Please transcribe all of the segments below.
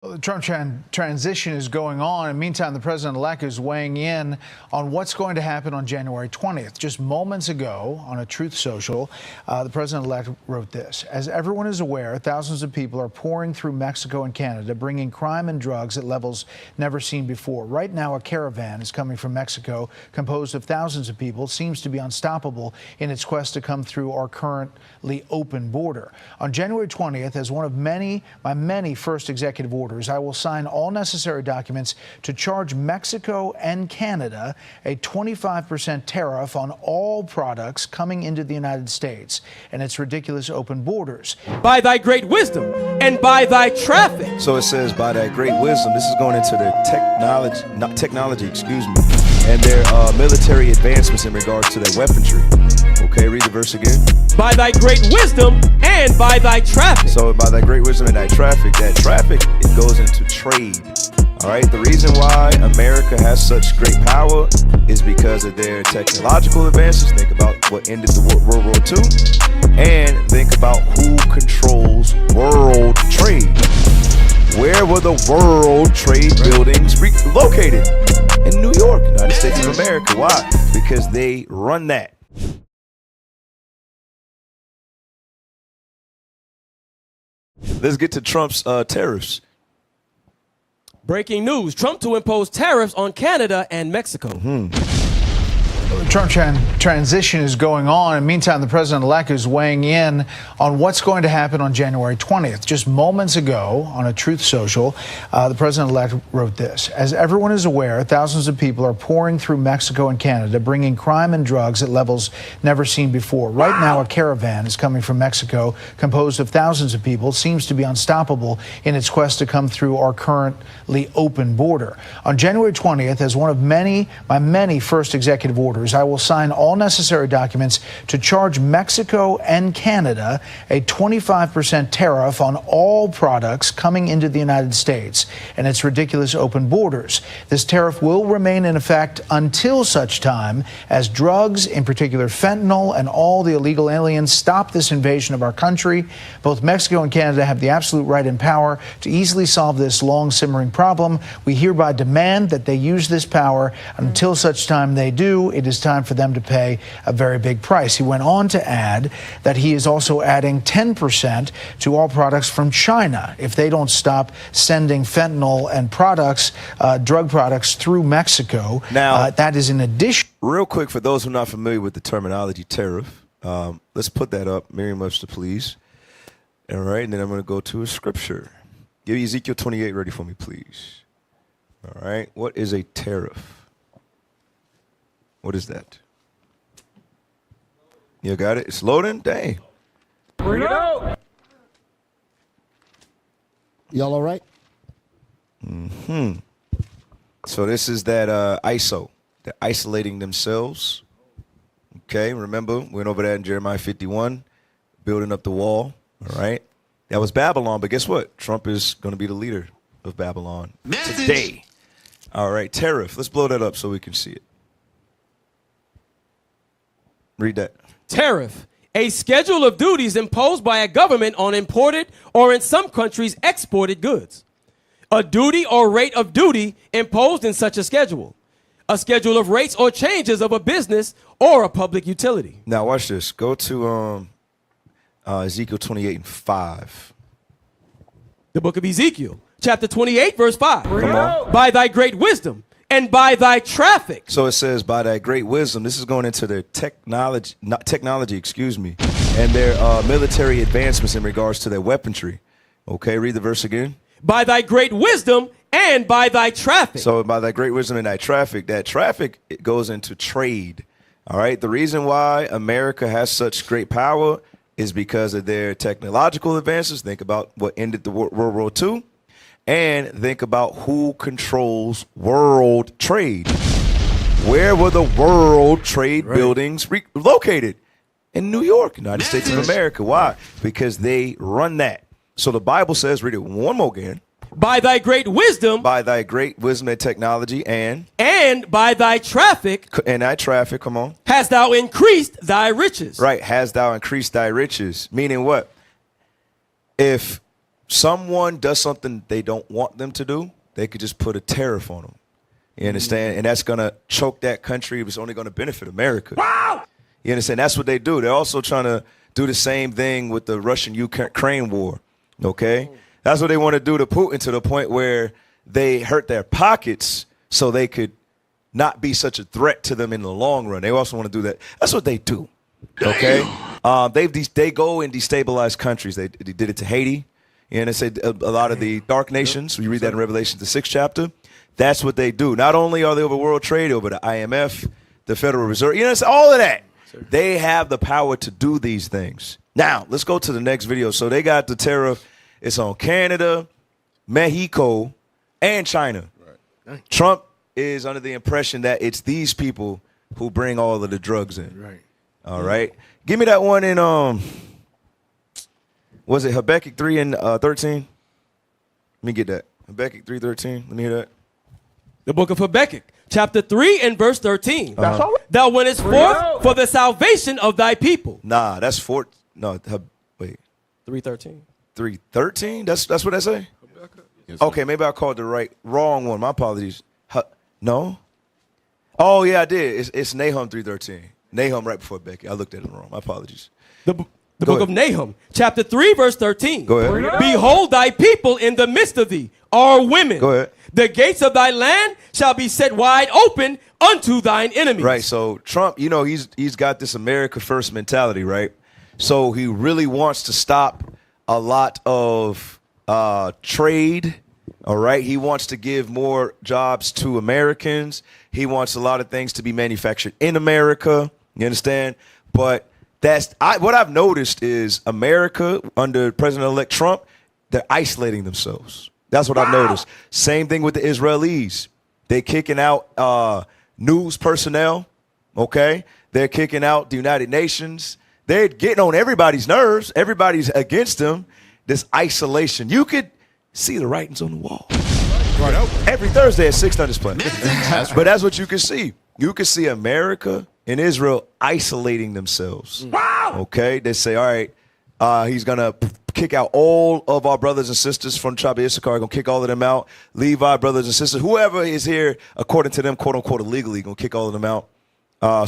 The Trump transition is going on. In the meantime, the president-elect is weighing in on what's going to happen on January 20th. Just moments ago on a Truth Social, the president-elect wrote this. As everyone is aware, thousands of people are pouring through Mexico and Canada, bringing crime and drugs at levels never seen before. Right now, a caravan is coming from Mexico, composed of thousands of people. It seems to be unstoppable in its quest to come through our currently open border. On January 20th, as one of my many first executive orders, I will sign all necessary documents to charge Mexico and Canada a 25% tariff on all products coming into the United States and its ridiculous open borders. By thy great wisdom and by thy traffic. So it says, by thy great wisdom. This is going into their technology, and their military advancements in regards to their weaponry. Okay, read the verse again. By thy great wisdom and by thy traffic. So by thy great wisdom and thy traffic, that traffic, it goes into trade. All right, the reason why America has such great power is because of their technological advances. Think about what ended the World War II, and think about who controls world trade. Where were the world trade buildings located? In New York, United States of America. Why? Because they run that. Let's get to Trump's tariffs. Breaking news, Trump to impose tariffs on Canada and Mexico. The Trump transition is going on. In the meantime, the president-elect is weighing in on what's going to happen on January 20th. Just moments ago on a Truth Social, the president-elect wrote this. As everyone is aware, thousands of people are pouring through Mexico and Canada, bringing crime and drugs at levels never seen before. Right now, a caravan is coming from Mexico, composed of thousands of people. It seems to be unstoppable in its quest to come through our currently open border. On January 20th, as one of my many first executive orders, I will sign all necessary documents to charge Mexico and Canada a 25% tariff on all products coming into the United States and its ridiculous open borders. This tariff will remain in effect until such time as drugs, in particular fentanyl, and all the illegal aliens stop this invasion of our country. Both Mexico and Canada have the absolute right and power to easily solve this long simmering problem. We hereby demand that they use this power. Until such time they do, it is time for them to pay a very big price. He went on to add that he is also adding 10% to all products from China if they don't stop sending fentanyl and products, drug products through Mexico. Now, that is in addition. Real quick, for those who are not familiar with the terminology tariff, let's put that up, Merriam-Webster, please. All right, and then I'm going to go to a scripture. Give Ezekiel 28 ready for me, please. All right, what is a tariff? What is that? You got it? It's loading? Dang. Bring it out. Y'all all right? So this is that ISO. They're isolating themselves. Okay, remember, we went over that in Jeremiah 51, building up the wall. All right. That was Babylon, but guess what? Trump is going to be the leader of Babylon today. All right, tariff. Let's blow that up so we can see it. Read that. Tariff, a schedule of duties imposed by a government on imported or in some countries exported goods. A duty or rate of duty imposed in such a schedule. A schedule of rates or changes of a business or a public utility. Now watch this. Go to Ezekiel 28:5. The book of Ezekiel, chapter 28, verse 5. Come on. By thy great wisdom and by thy traffic. So it says, by thy great wisdom. This is going into their technology, and their military advancements in regards to their weaponry. Okay, read the verse again. By thy great wisdom and by thy traffic. So by thy great wisdom and thy traffic, that traffic, it goes into trade. All right, the reason why America has such great power is because of their technological advances. Think about what ended the World War II. And think about who controls world trade. Where were the world trade buildings located? In New York, United States of America. Why? Because they run that. So the Bible says, read it one more again. By thy great wisdom. By thy great wisdom and technology and by thy traffic. And thy traffic, come on. Hast thou increased thy riches. Right, has thou increased thy riches. Meaning what? If someone does something they don't want them to do, they could just put a tariff on them. You understand? And that's going to choke that country. It's only going to benefit America. Wow! You understand? That's what they do. They're also trying to do the same thing with the Russian-Ukraine war, okay? That's what they want to do to Putin, to the point where they hurt their pockets so they could not be such a threat to them in the long run. They also want to do that. That's what they do, okay? They go and destabilize countries. They did it to Haiti. And they say a lot of the dark nations, we read that in Revelation, the 6th chapter. That's what they do. Not only are they over world trade, over the IMF, the Federal Reserve, you know, it's all of that. They have the power to do these things. Now, let's go to the next video. So they got the tariff. It's on Canada, Mexico, and China. Right. Trump is under the impression that it's these people who bring all of the drugs in. Right. All right. Give me that one in, was it Habakkuk 3 and 13? Let me get that. Habakkuk 3:13. Let me hear that. The book of Habakkuk, chapter 3 and verse 13. Thou wentest forth for the salvation of thy people. Nah, that's 4. No, wait. 3:13. 3:13? That's what I say? Okay, maybe I called the wrong one. My apologies. No? Oh, yeah, I did. It's Nahum 3:13. Nahum right before Becky. I looked at it wrong. My apologies. The book of Nahum, chapter 3, verse 13. Go ahead. Behold, thy people in the midst of thee are women. Go ahead. The gates of thy land shall be set wide open unto thine enemies. Right, so Trump, you know, he's got this America first mentality, right? So he really wants to stop a lot of trade, all right? He wants to give more jobs to Americans. He wants a lot of things to be manufactured in America, you understand? But what I've noticed is America under President-elect Trump, they're isolating themselves. That's what I've noticed. Same thing with the Israelis. They're kicking out news personnel, okay? They're kicking out the United Nations. They're getting on everybody's nerves. Everybody's against them. This isolation. You could see the writings on the wall. Right. Every Thursday at 6 on this planet. But that's what you can see. You can see America and Israel isolating themselves. Wow. Okay? They say, all right, he's going to kick out all of our brothers and sisters from the tribe of Issachar. Going to kick all of them out. Levi brothers and sisters. Whoever is here, according to them, quote unquote, illegally, going to kick all of them out.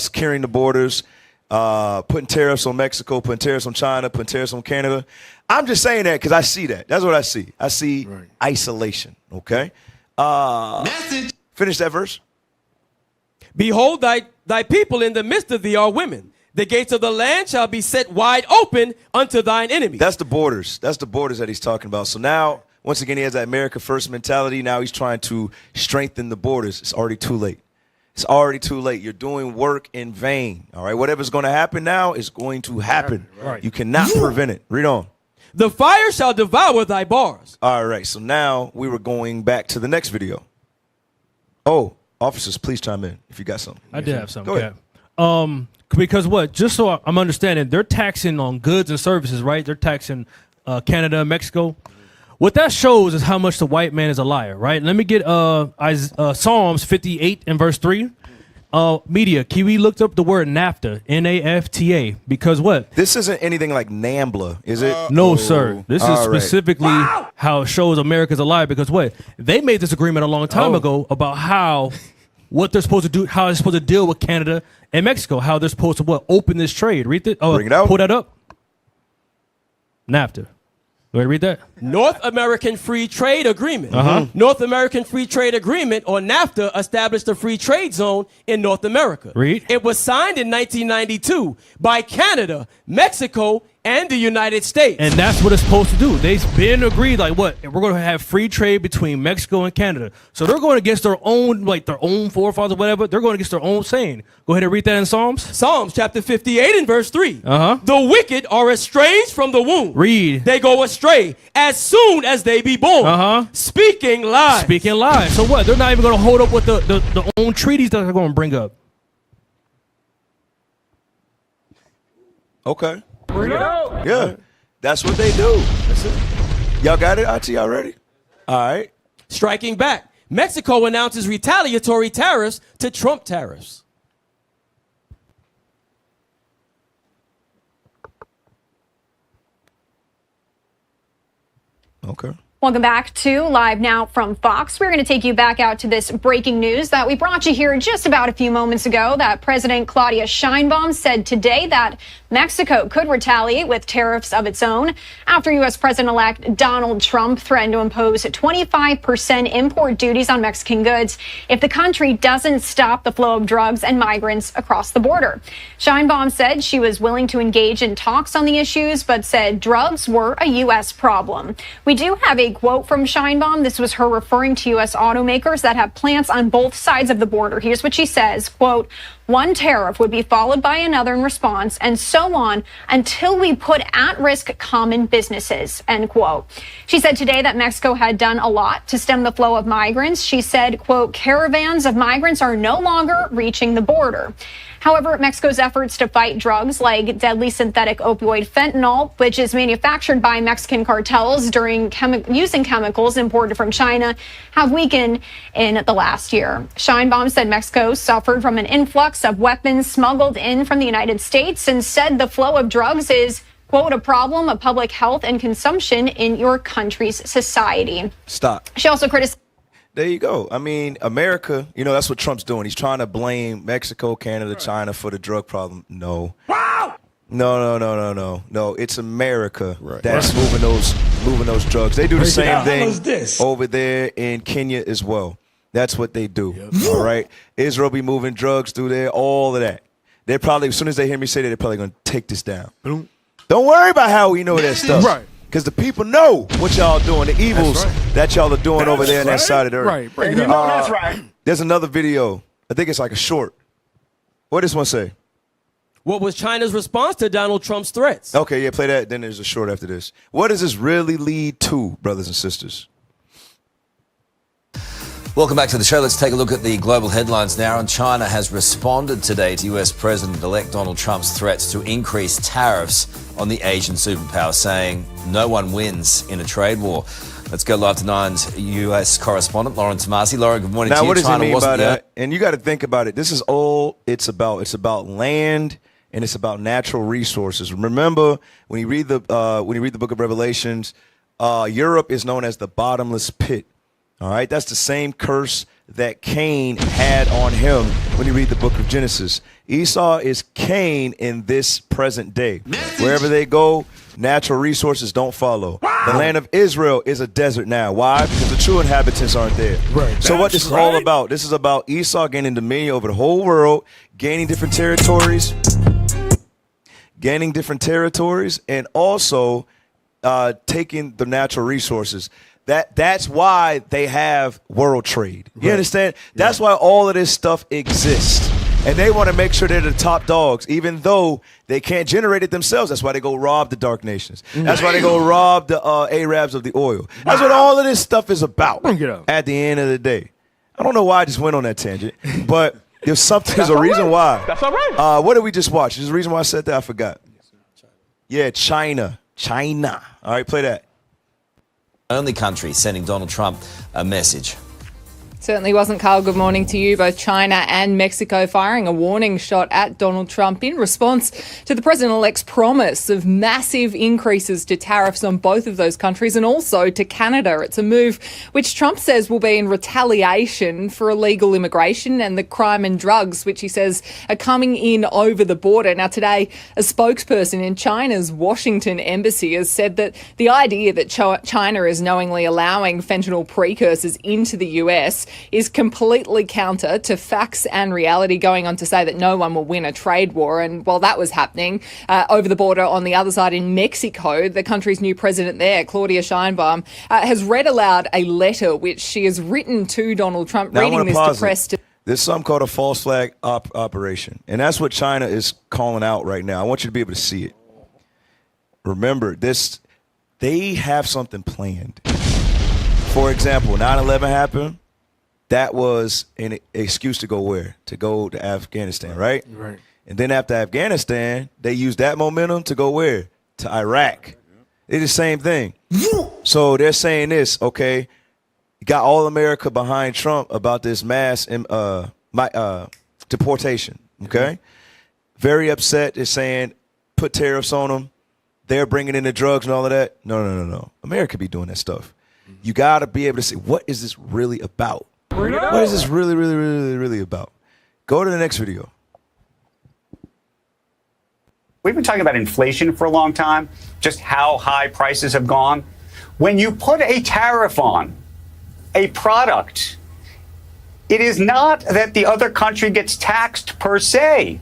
Securing the borders. Putting tariffs on Mexico. Putting tariffs on China. Putting tariffs on Canada. I'm just saying that because I see that. That's what I see. I see isolation. Okay? Finish that verse. Behold, thy people in the midst of thee are women. The gates of the land shall be set wide open unto thine enemies. That's the borders. That's the borders that he's talking about. So now, once again, he has that America first mentality. Now he's trying to strengthen the borders. It's already too late. It's already too late. You're doing work in vain. All right. Whatever's going to happen now is going to happen. Right. You cannot prevent it. Read on. The fire shall devour thy bars. All right. So now we were going back to the next video. Oh, officers, please chime in if you got something. I did have something. Go ahead. Because what? Just so I'm understanding, they're taxing on goods and services, right? They're taxing Canada and Mexico. What that shows is how much the white man is a liar, right? Let me get Psalms 58 and verse 3. Media, Kiwi looked up the word NAFTA, N-A-F-T-A, because what? This isn't anything like NAMBLA, is it? No, sir. This is specifically how it shows America's a liar, because what? They made this agreement a long time ago about what they're supposed to do, how they're supposed to deal with Canada and Mexico, how they're supposed to open this trade. Read it. Bring it out. Pull that up. NAFTA. You want to read that? North American Free Trade Agreement. North American Free Trade Agreement, or NAFTA, established a free trade zone in North America. Read. It was signed in 1992 by Canada, Mexico, and the United States. And that's what it's supposed to do. They've been agreed, like what? We're going to have free trade between Mexico and Canada. So they're going against their own, like their own forefathers, whatever. They're going against their own saying. Go ahead and read that in Psalms. Psalms chapter 58 and verse 3. The wicked are estranged from the womb. Read. They go astray as soon as they be born. Speaking lies. Speaking lies. So what? They're not even going to hold up with the own treaties that they're going to bring up. Okay. Bring it out. Yeah, that's what they do. That's it. Y'all got it, IT? Y'all ready? All right. Striking back. Mexico announces retaliatory tariffs to Trump tariffs. Okay. Welcome back to Live Now from Fox. We're going to take you back out to this breaking news that we brought you here just about a few moments ago, that President Claudia Sheinbaum said today that Mexico could retaliate with tariffs of its own after U.S. President-elect Donald Trump threatened to impose 25% import duties on Mexican goods if the country doesn't stop the flow of drugs and migrants across the border. Sheinbaum said she was willing to engage in talks on the issues, but said drugs were a U.S. problem. We do have a quote from Sheinbaum. This was her referring to U.S. automakers that have plants on both sides of the border. Here's what she says, quote, "One tariff would be followed by another in response, and so on until we put at risk common businesses," end quote. She said today that Mexico had done a lot to stem the flow of migrants. She said, quote, "Caravans of migrants are no longer reaching the border." However, Mexico's efforts to fight drugs like deadly synthetic opioid fentanyl, which is manufactured by Mexican cartels using chemicals imported from China, have weakened in the last year. Sheinbaum said Mexico suffered from an influx of weapons smuggled in from the United States and said the flow of drugs is, quote, "a problem of public health and consumption in your country's society." Stop. She also criticized. There you go. I mean, America, that's what Trump's doing. He's trying to blame Mexico, Canada, China for the drug problem. No. Wow. No. It's America that's moving those drugs. They do the same thing over there in Kenya as well. That's what they do. Yep. All right. Israel be moving drugs through there, all of that. They're probably, as soon as they hear me say that, they're probably going to take this down. Boom. Don't worry about how we know that stuff. Right. Because the people know what y'all doing, the evils that y'all are doing over there on that side of the earth. Right, bring it up. That's right. There's another video. I think it's like a short. What does this one say? What was China's response to Donald Trump's threats? Okay, yeah, play that. Then there's a short after this. What does this really lead to, brothers and sisters? Welcome back to the show. Let's take a look at the global headlines now. And China has responded today to US President-elect Donald Trump's threats to increase tariffs on the Asian superpower, saying no one wins in a trade war. Let's go live to Nine's US correspondent, Lauren Tomasi. Lauren, good morning to you. Now, what does it mean by that? And you got to think about it. This is all it's about. It's about land and it's about natural resources. Remember, when you read the book of Revelations, Europe is known as the bottomless pit. All right, that's the same curse that Cain had on him when you read the book of Genesis. Esau is Cain in this present day. Wherever they go, natural resources don't follow. The land of Israel is a desert now. Why? Because the true inhabitants aren't there. Right. So what this is all about, this is about Esau gaining dominion over the whole world, gaining different territories, and also taking the natural resources. That's why they have world trade. You understand? That's why all of this stuff exists. And they want to make sure they're the top dogs, even though they can't generate it themselves. That's why they go rob the dark nations. That's why they go rob the Arabs of the oil. That's what all of this stuff is about at the end of the day. I don't know why I just went on that tangent, but there's a reason why. That's all right. What did we just watch? There's a reason why I said that. I forgot. Yeah, China. All right, play that. Only country sending Donald Trump a message. Certainly wasn't, Carl. Good morning to you. Both China and Mexico firing a warning shot at Donald Trump in response to the president-elect's promise of massive increases to tariffs on both of those countries and also to Canada. It's a move which Trump says will be in retaliation for illegal immigration and the crime and drugs, which he says are coming in over the border. Now, today, a spokesperson in China's Washington embassy has said that the idea that China is knowingly allowing fentanyl precursors into the US is completely counter to facts and reality, going on to say that no one will win a trade war. And while that was happening, over the border on the other side in Mexico, the country's new president there, Claudia Sheinbaum, has read aloud a letter which she has written to Donald Trump, reading this to press. There's something called a false flag operation. And that's what China is calling out right now. I want you to be able to see it. Remember, they have something planned. For example, 9/11 happened. That was an excuse to go where? To go to Afghanistan, right? Right. And then after Afghanistan, they used that momentum to go where? To Iraq. It's the same thing. So they're saying this, okay, you got all America behind Trump about this mass deportation, okay? Very upset. They're saying put tariffs on them. they're bringing in the drugs and all of that. No. America be doing that stuff. You got to be able to say, what is this really about? What is this really about? Go to the next video. We've been talking about inflation for a long time, just how high prices have gone. When you put a tariff on a product, it is not that the other country gets taxed per se.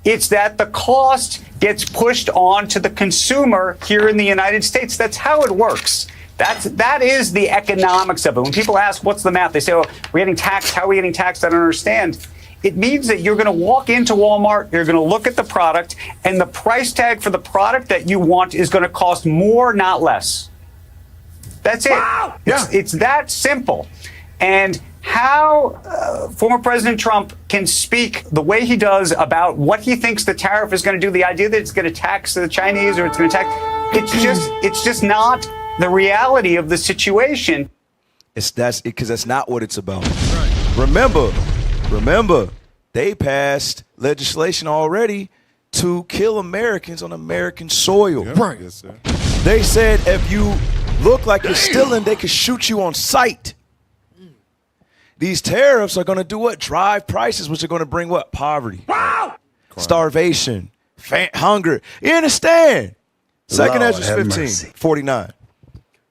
It's that the cost gets pushed on to the consumer here in the United States. That's how it works. That is the economics of it. When people ask, what's the math? They say, oh, we're getting taxed. How are we getting taxed? I don't understand. It means that you're going to walk into Walmart, you're going to look at the product, and the price tag for the product that you want is going to cost more, not less. That's it. Wow. It's that simple. And how former President Trump can speak the way he does about what he thinks the tariff is going to do, the idea that it's going to tax the Chinese or it's going to tax, it's just not the reality of the situation. Because that's not what it's about. Right. Remember, they passed legislation already to kill Americans on American soil. Yep. Right. Yes, sir. They said if you look like you're stealing, they could shoot you on sight. These tariffs are going to do what? Drive prices, which are going to bring what? Poverty, starvation, hunger. You understand? Second Ezra 15, 49.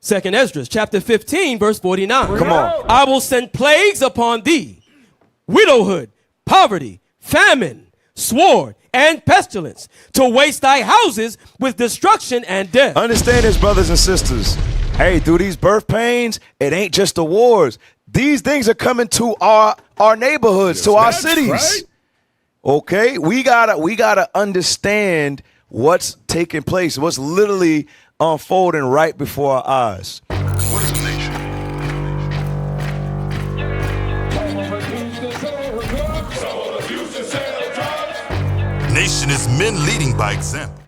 Second Ezra, chapter 15, verse 49. Come on. I will send plagues upon thee, widowhood, poverty, famine, sword, and pestilence, to waste thy houses with destruction and death. Understand this, brothers and sisters. Hey, through these birth pains, it ain't just the wars. These things are coming to our neighborhoods, to our cities. Right. Okay? We gotta understand what's taking place, what's literally unfolding right before our eyes. What is a nation? Nation is men leading by example.